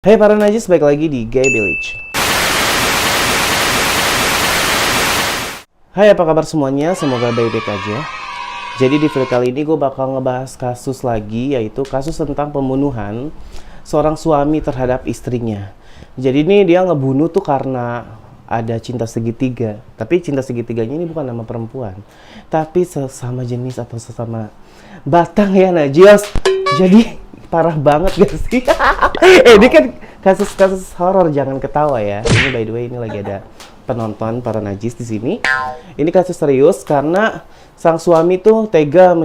Hai para najis, balik lagi di Gay Village. Hai, apa kabar semuanya? Semoga baik-baik aja. Jadi di video kali ini gue bakal ngebahas kasus lagi, yaitu kasus tentang pembunuhan seorang suami terhadap istrinya. Jadi ini dia ngebunuh tuh karena ada cinta segitiga. Tapi cinta segitiganya ini bukan nama perempuan, tapi sesama jenis atau sesama batang ya najis. Jadi parah banget gak sih? Ini kan kasus-kasus horor, jangan ketawa ya. Ini by the way, ini lagi ada penonton para najis di sini. Ini kasus serius karena sang suami tuh tega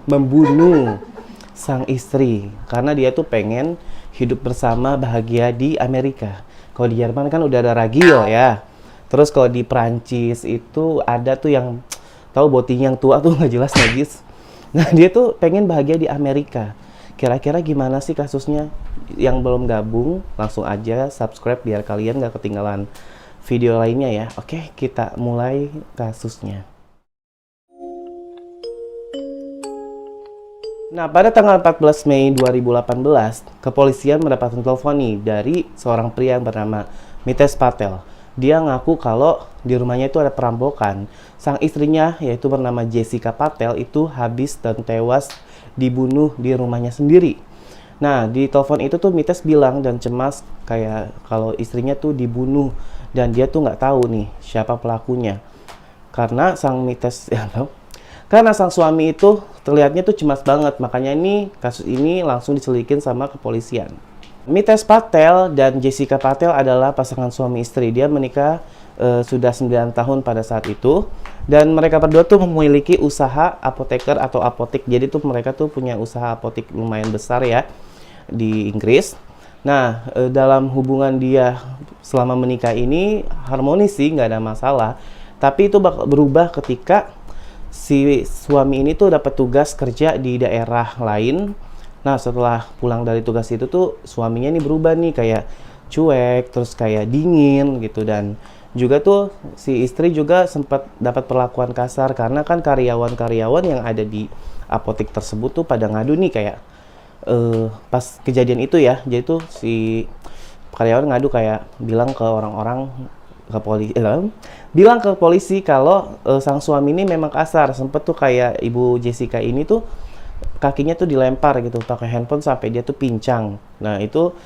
membunuh sang istri karena dia tuh pengen hidup bersama bahagia di Amerika. Kalau di Jerman kan udah ada ragil ya. Terus kalau di Prancis itu ada tuh yang tahu boti yang tua tuh nggak jelas najis. Nah, dia tuh pengen bahagia di Amerika. Kira-kira gimana sih kasusnya? Yang belum gabung, langsung aja subscribe biar kalian gak ketinggalan video lainnya ya. Oke, kita mulai kasusnya. Nah, pada tanggal 14 Mei 2018, kepolisian mendapatkan telepon nih dari seorang pria yang bernama Mitesh Patel. Dia ngaku kalau di rumahnya itu ada perampokan. Sang istrinya, yaitu bernama Jessica Patel, itu habis dan tewas dibunuh di rumahnya sendiri. Nah, di telepon itu tuh Mitesh bilang dan cemas kayak kalau istrinya tuh dibunuh dan dia tuh nggak tahu nih siapa pelakunya. Karena sang Mitesh karena sang suami itu terlihatnya tuh cemas banget, makanya kasus ini langsung diselidikin sama kepolisian. Mitesh Patel dan Jessica Patel adalah pasangan suami istri. Dia menikah sudah 9 tahun pada saat itu. Dan mereka berdua tuh memiliki usaha apoteker atau apotik. Jadi tuh mereka tuh punya usaha apotik lumayan besar ya di Inggris. Nah, dalam hubungan dia selama menikah ini harmonis sih, nggak ada masalah. Tapi itu berubah ketika si suami ini tuh dapat tugas kerja di daerah lain. Nah, setelah pulang dari tugas itu tuh suaminya ini berubah nih, kayak cuek, terus kayak dingin gitu. Dan juga tuh si istri juga sempat dapat perlakuan kasar karena kan karyawan-karyawan yang ada di apotek tersebut tuh pada ngadu nih kayak pas kejadian itu ya. Jadi tuh si karyawan ngadu kayak bilang ke orang-orang bilang ke polisi kalau sang suami ini memang kasar. Sempet tuh kayak ibu Jessica ini tuh kakinya tuh dilempar gitu pakai handphone sampai dia tuh pincang. Nah, itu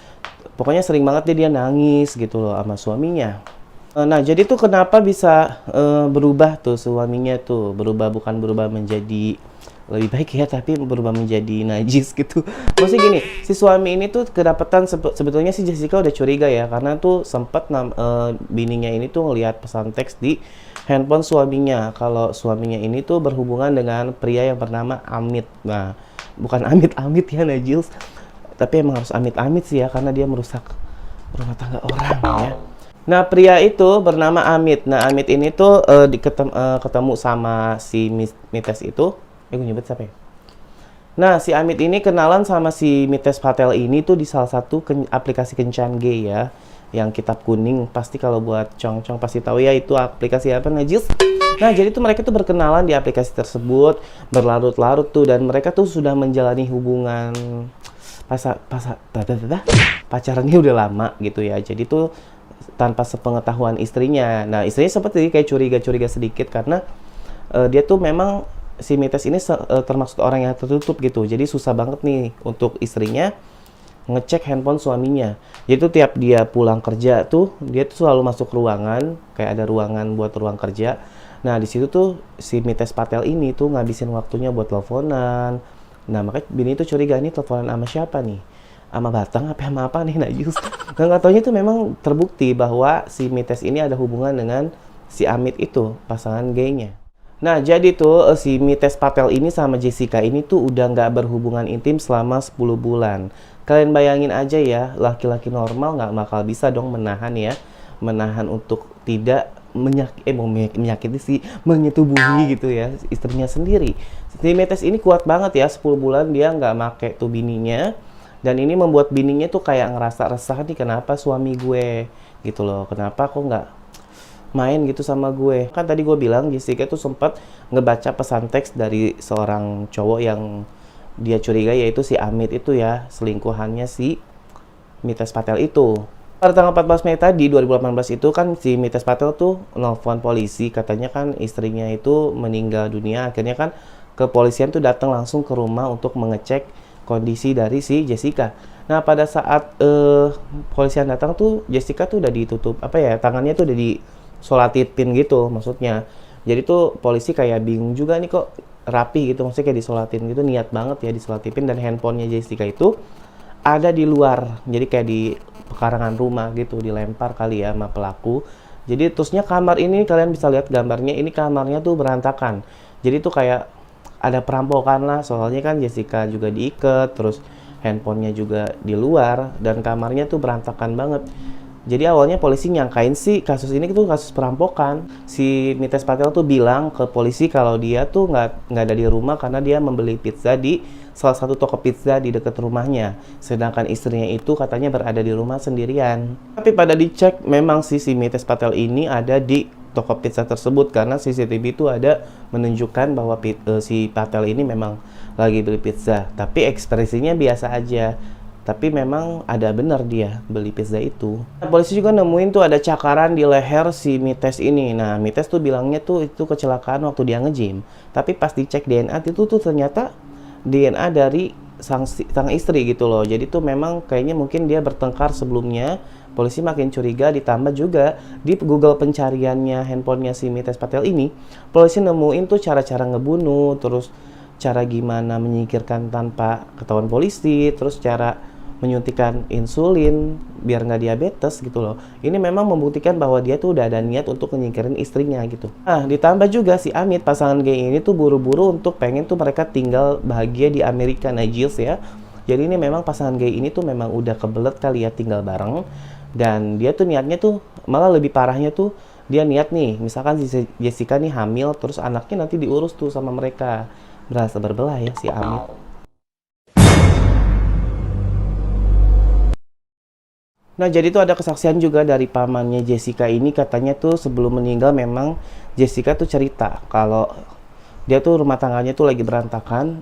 pokoknya sering banget dia nangis gitu loh sama suaminya. Nah, jadi tuh kenapa bisa berubah tuh suaminya tuh bukan berubah menjadi lebih baik ya, tapi berubah menjadi najis gitu. Maksudnya gini, si suami ini tuh kedapatan sebetulnya si Jessica udah curiga ya, karena tuh sempat bininya ini tuh ngelihat pesan teks di handphone suaminya kalau suaminya ini tuh berhubungan dengan pria yang bernama Amit. Nah, bukan amit-amit ya najis, tapi emang harus amit-amit sih ya, karena dia merusak rumah tangga orang ya. Nah, pria itu bernama Amit. Nah, Amit ini tuh ketemu sama si Mitesh itu. Gue nyebut siapa ya? Nah, si Amit ini kenalan sama si Mitesh Patel ini tuh di salah satu aplikasi kencan gay ya, yang kitab kuning. Pasti kalau buat cong-cong pasti tahu ya itu aplikasi apa najis. Nah, jadi tuh mereka tuh berkenalan di aplikasi tersebut, berlarut-larut tuh, dan mereka tuh sudah menjalani hubungan pacarannya udah lama gitu ya. Jadi tuh tanpa sepengetahuan istrinya. Nah, istrinya seperti kayak curiga-curiga sedikit karena dia tuh memang si Mitesh ini termasuk orang yang tertutup gitu. Jadi susah banget nih untuk istrinya ngecek handphone suaminya. Jadi tuh tiap dia pulang kerja tuh dia tuh selalu masuk ruangan, kayak ada ruangan buat ruang kerja. Nah, di situ tuh si Mitesh Patel ini tuh ngabisin waktunya buat teleponan. Nah, makanya bini tuh curiga, nih teleponan sama siapa nih? Sama batang sama apa nih najis. Nah, nggak taunya tuh memang terbukti bahwa si Mitesh ini ada hubungan dengan si Amit itu, pasangan gaynya. Nah, jadi tuh si Mitesh Patel ini sama Jessica ini tuh udah nggak berhubungan intim selama 10 bulan. Kalian bayangin aja ya, laki-laki normal nggak bakal bisa dong menahan untuk tidak menyakiti sih, menyetubuhi gitu ya istrinya sendiri. Si Mitesh ini kuat banget ya, 10 bulan dia nggak make tuh bininya. Dan ini membuat bininya tuh kayak ngerasa resah nih, kenapa suami gue gitu loh, kenapa kok nggak main gitu sama gue. Kan tadi gue bilang Jessica tuh sempat ngebaca pesan teks dari seorang cowok yang dia curiga, yaitu si Amit itu ya, selingkuhannya si Mites Patel itu. Pada tanggal 14 Mei tadi 2018 itu kan si Mites Patel tuh nelfon polisi, katanya kan istrinya itu meninggal dunia. Akhirnya kan kepolisian tuh datang langsung ke rumah untuk mengecek kondisi dari si Jessica. Nah, pada saat polisian datang tuh Jessica tuh udah ditutup tangannya tuh udah disolatin gitu maksudnya. Jadi tuh polisi kayak bingung juga nih kok rapi gitu, maksudnya kayak disolatin gitu, niat banget ya disolatin. Dan handphonenya Jessica itu ada di luar, jadi kayak di pekarangan rumah gitu, dilempar kali ya sama pelaku. Jadi terusnya kamar ini kalian bisa lihat gambarnya, ini kamarnya tuh berantakan. Jadi tuh kayak ada perampokan lah, soalnya kan Jessica juga diikat, terus handphonenya juga di luar, dan kamarnya tuh berantakan banget. Jadi awalnya polisi nyangkain sih kasus ini tuh kasus perampokan. Si Mites Patel tuh bilang ke polisi kalau dia tuh nggak ada di rumah karena dia membeli pizza di salah satu toko pizza di dekat rumahnya. Sedangkan istrinya itu katanya berada di rumah sendirian. Tapi pada dicek memang si Mites Patel ini ada di toko pizza tersebut karena CCTV itu ada menunjukkan bahwa si Patel ini memang lagi beli pizza. Tapi ekspresinya biasa aja. Tapi memang ada benar dia beli pizza itu. Nah, polisi juga nemuin tuh ada cakaran di leher si Mites ini. Nah, Mites tuh bilangnya tuh itu kecelakaan waktu dia nge-gym. Tapi pas dicek DNA itu tuh ternyata DNA dari sang istri gitu loh. Jadi tuh memang kayaknya mungkin dia bertengkar sebelumnya. Polisi makin curiga, ditambah juga di Google pencariannya handphonenya si Mites Patel ini, polisi nemuin tuh cara-cara ngebunuh, terus cara gimana menyingkirkan tanpa ketahuan polisi, terus cara menyuntikkan insulin biar nggak diabetes gitu loh. Ini memang membuktikan bahwa dia tuh udah ada niat untuk menyingkirin istrinya gitu. Nah, ditambah juga si Amit, pasangan gay ini tuh buru-buru untuk pengen tuh mereka tinggal bahagia di Amerika, Najils ya. Jadi ini memang pasangan gay ini tuh memang udah kebelet kali ya tinggal bareng. Dan dia tuh niatnya tuh malah lebih parahnya tuh dia niat nih, misalkan si Jessica nih hamil, terus anaknya nanti diurus tuh sama mereka. Berasa berbelah ya si Amit. Nah, jadi tuh ada kesaksian juga dari pamannya Jessica ini, katanya tuh sebelum meninggal memang Jessica tuh cerita kalau dia tuh rumah tangganya tuh lagi berantakan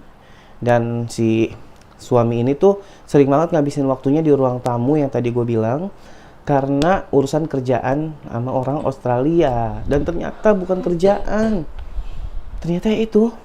dan si suami ini tuh sering banget ngabisin waktunya di ruang tamu yang tadi gue bilang karena urusan kerjaan sama orang Australia. Dan ternyata bukan kerjaan, ternyata itu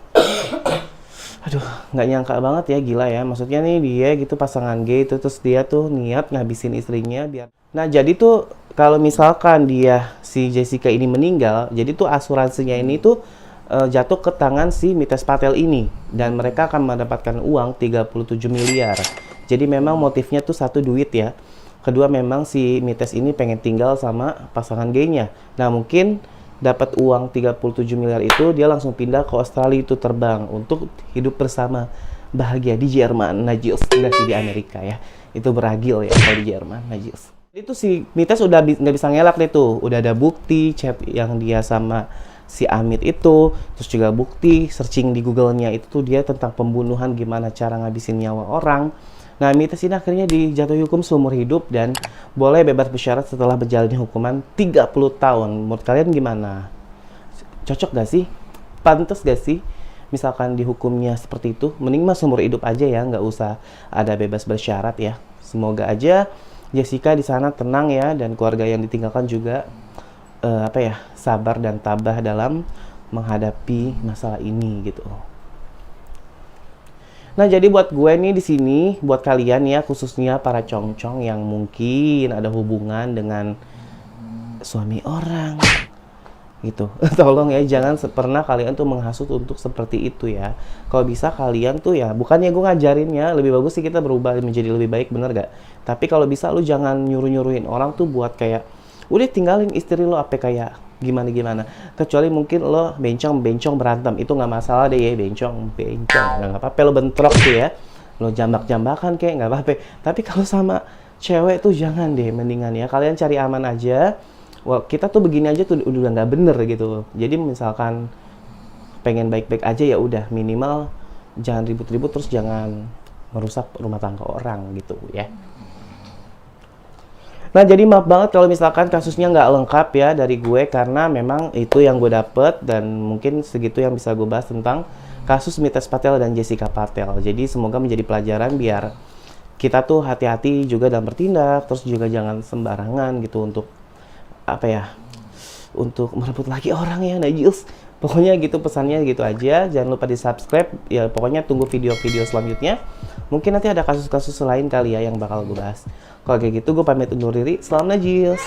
aduh, nggak nyangka banget ya, gila ya. Maksudnya nih dia gitu pasangan gay itu, terus dia tuh niat ngabisin istrinya biar. Nah, jadi tuh kalau misalkan dia si Jessica ini meninggal, jadi tuh asuransinya ini tuh jatuh ke tangan si Mites Patel ini dan mereka akan mendapatkan uang 37 miliar. Jadi memang motifnya tuh satu, duit ya. Kedua, memang si Mites ini pengen tinggal sama pasangan gaynya. Nah, mungkin dapat uang 37 miliar itu dia langsung pindah ke Australia itu, terbang untuk hidup bersama bahagia di Jerman, Najils. Enggak sih di Amerika ya, itu beragil ya kalau di Jerman, Najils. Itu si Mites udah nggak bisa ngelak deh tuh, udah ada bukti chat yang dia sama si Amit itu, terus juga bukti searching di Google-nya itu tuh dia tentang pembunuhan, gimana cara ngabisin nyawa orang. Nah, Mites ini akhirnya dijatuhi hukum seumur hidup dan boleh bebas bersyarat setelah berjalannya hukuman 30 tahun. Menurut kalian gimana? Cocok gak sih? Pantes gak sih? Misalkan dihukumnya seperti itu, mending mah seumur hidup aja ya, nggak usah ada bebas bersyarat ya. Semoga aja Jessica di sana tenang ya, dan keluarga yang ditinggalkan juga sabar dan tabah dalam menghadapi masalah ini gitu. Nah, jadi buat gue nih di sini, buat kalian ya, khususnya para congcong yang mungkin ada hubungan dengan suami orang gitu. Tolong ya, jangan pernah kalian tuh menghasut untuk seperti itu ya. Kalau bisa kalian tuh ya, bukannya gue ngajarinnya, lebih bagus sih kita berubah menjadi lebih baik, bener gak? Tapi kalau bisa lu jangan nyuruh-nyuruhin orang tuh buat kayak, udah tinggalin istri lo apa kayak gimana-gimana. Kecuali mungkin lo bencong berantem, itu nggak masalah deh ya, bencong nggak apa-apa lo bentrok tuh ya, lo jambak-jambakan kayak nggak apa-apa. Tapi kalau sama cewek tuh jangan deh, mendingan ya kalian cari aman aja. Wah, kita tuh begini aja tuh udah nggak bener gitu. Jadi misalkan pengen baik-baik aja ya udah, minimal jangan ribut-ribut, terus jangan merusak rumah tangga orang gitu ya. Nah, jadi maaf banget kalau misalkan kasusnya nggak lengkap ya dari gue, karena memang itu yang gue dapet dan mungkin segitu yang bisa gue bahas tentang kasus Mites Patel dan Jessica Patel. Jadi semoga menjadi pelajaran biar kita tuh hati-hati juga dalam bertindak, terus juga jangan sembarangan gitu untuk apa ya, untuk merebut lagi orang ya Najis. Pokoknya gitu pesannya gitu aja. Jangan lupa di subscribe ya, pokoknya tunggu video-video selanjutnya. Mungkin nanti ada kasus-kasus lain kali ya yang bakal gue bahas. Kalau kayak gitu gue pamit undur diri. Salam Najis.